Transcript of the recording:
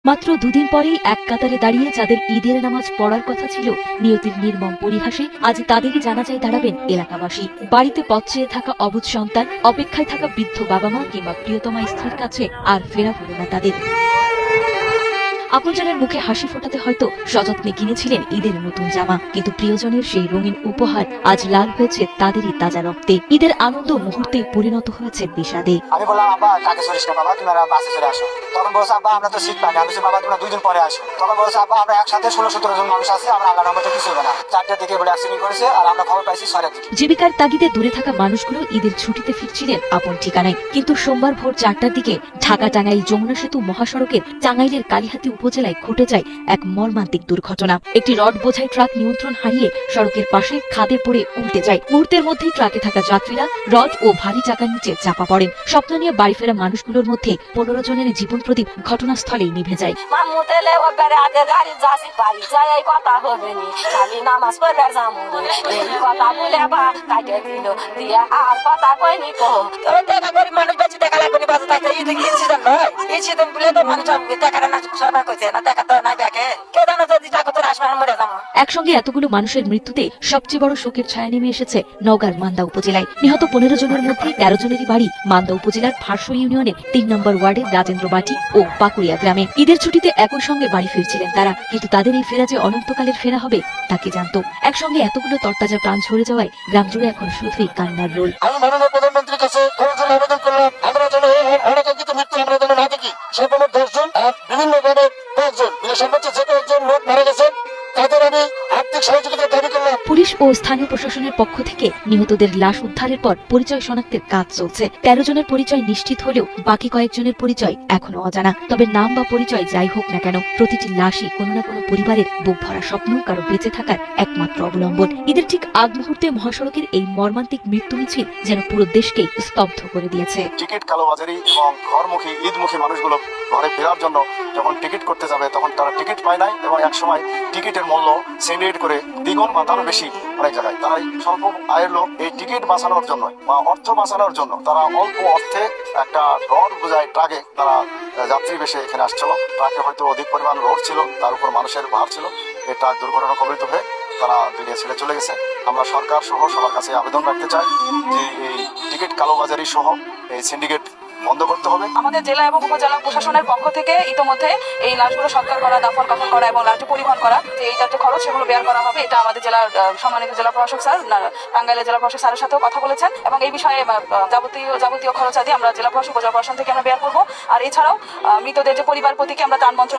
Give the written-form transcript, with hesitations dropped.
মাত্র দুদিন পরেই এক কাতারে দাঁড়িয়ে যাদের ঈদের নামাজ পড়ার কথা ছিল, নিয়তির নির্মম পরিহাসে আজ তাদেরই জানাজায় দাঁড়াবেন এলাকাবাসী। বাড়িতে পথ চেয়ে থাকা অবুঝ সন্তান, অপেক্ষায় থাকা বৃদ্ধ বাবা মা কিংবা প্রিয়তমা স্ত্রীর কাছে আর ফেরা হলো না তাদের। আপনজনের মুখে হাসি ফোটাতে হয়তো সযত্নে কিনেছিলেন ঈদের নতুন জামা, কিন্তু প্রিয়জনের সেই রঙিন উপহার আজ লাল হয়েছে তাদেরই তাজা রক্তে। ঈদের আনন্দ মুহূর্তে পরিণত হয়েছে বিষাদে। আমি বললাম, আব্বা টাকা চলিস না বাবা, তুমি বাসে চলে আসো। তখন বলছে, আব্বা আমরা তো সিট পাইনি। আমি বলছি, বাবা তোমরা 2 দিন পরে আসো। তখন বলছে, আব্বা আমরা একসাথে 16-17 জন মানুষ আছে, আমরা আল্লাহর রহমতে কিছু হবে না। 4টার দিকে বলে অ্যাক্সিডেন্ট করেছে, আর আমরা খবর পাইছি 6টার দিকে। জীবিকার তাগিদে দূরে থাকা মানুষগুলো ঈদের ছুটিতে ফিরছিলেন আপন ঠিকানায়, কিন্তু সোমবার ভোর 4টার দিকে ঢাকা টাঙ্গাইল যমুনা সেতু মহাসড়কের টাঙ্গাইলের কালিহাতী উপজেলায় ঘটে যায় এক মর্মান্তিক দুর্ঘটনা। একটি রড বোঝাই ট্রাক নিয়ন্ত্রণ হারিয়ে সড়কের পাশে খাদে পড়ে উল্টে যায়। মুহূর্তের মধ্যেই ট্রাকে থাকা যাত্রীরা রড ও ভারী চাকার নিচে চাপা পড়েন। স্বপ্ন নিয়ে বাড়ি ফেরা মানুষগুলোর মধ্যে 15 জনের জীবন প্রদীপ ঘটনাস্থলেই নিভে যায়। একসঙ্গে এতগুলো মানুষের মৃত্যুতে সবচেয়ে বড় শোকের ছায়া নেমে এসেছে নওগাঁর মান্দা উপজেলায়। নিহত 15 জনের মধ্যে 13 জনেরই বাড়ি মান্দা উপজেলার ভারসো ইউনিয়নের 3 নম্বর ওয়ার্ডের রাজেন্দ্রবাটি ও পাকুড়িয়া গ্রামে। ঈদের ছুটিতে একই সঙ্গে বাড়ি ফিরছিলেন তারা, কিন্তু তাদের এই ফেরা যে অনন্তকালের ফেরা হবে তাকে জানতো। একসঙ্গে এতগুলো তরতাজা প্রাণ ঝরে যাওয়ায় গ্রাম জুড়ে এখন শুধুই কান্নার রোল। আমি মাননীয় প্রধানমন্ত্রীর কাছে আবেদন করলাম, আমরা যেন অনাকাঙ্ক্ষিত মৃত্যু আমরা যেন না দেখি। সর্বমোট 10 জন আর বিভিন্ন ধরনের 5 জন, সর্বোচ্চ যে কয়েকজন লোক মারা গেছেন তাদের আমি আর্থিক সহযোগিতার দাবি করলাম। পুলিশ ও স্থানীয় প্রশাসনের পক্ষ থেকে নিহতদের লাশ উদ্ধারের পর পরিচয় শনাক্তের কাজ চলছে। 13 জনের পরিচয় নিশ্চিত হলেও বাকি কয়েকজনের পরিচয় এখনো অজানা। তবে নাম বা পরিচয় যাই হোক না কেন, প্রতিটি লাশই কোনো না কোনো পরিবারের বুক ভরা স্বপ্ন, কারো বেঁচে থাকার একমাত্র অবলম্বন। ঈদের ঠিক আগ মুহূর্তে মহাসড়কের এই মর্মান্তিক মৃত্যু মিছিল যেন পুরো দেশকেই স্তব্ধ করে দিয়েছে। টিকিট কালোবাজারি এবং ঘরমুখী ঈদমুখী মানুষগুলো ঘরে ফেরার জন্য যখন টিকিট করতে যাবে তখন তারা টিকিট পায় নাই, এবং একসময় টিকিটের মূল্য সিন্ডিকেট করে দ্বিগুণ বা তারও বেশি অনেক জায়গায়। তারা স্বল্প আয়ের লোক এই টিকিট বাঁচানোর জন্য বা অর্থ বাঁচানোর জন্য তারা অল্প অর্থে একটা রড বোঝাই ট্রাকে তারা যাত্রী বেশে এখানে আসছিল। ট্রাকে হয়তো অধিক পরিমাণ রোড ছিল, তার উপর মানুষের ভার ছিল। এই ট্রাক দুর্ঘটনা কবলিত হয়ে তারা দুনিয়া ছেড়ে চলে গেছে। আমরা সরকার সহ সবার কাছে আবেদন রাখতে চাই যে এই টিকিট কালোবাজারি সহ এই সিন্ডিকেট বন্ধ করতে হবে। আমাদের জেলা এবং উপজেলা প্রশাসনের পক্ষ থেকে ইতোমধ্যে এই লাশগুলো সৎকার করা, দাফন কাফন করা এবং লাশটি পরিবহন করা, যে এইটার যে খরচ সেগুলো বেয়ার করা হবে, এটা আমাদের জেলার সম্মানিত জেলা প্রশাসক স্যার, টাঙ্গাইলের জেলা প্রশাসক স্যারের সাথেও কথা বলেছেন, এবং এই বিষয়ে যাবতীয় খরচ আদি আমরা জেলা প্রশাসক উপজেলা প্রশাসন থেকে আমরা বেয়ার করবো। আর এছাড়াও মৃতদের যে পরিবার প্রতিকে আমরা ত্রাণ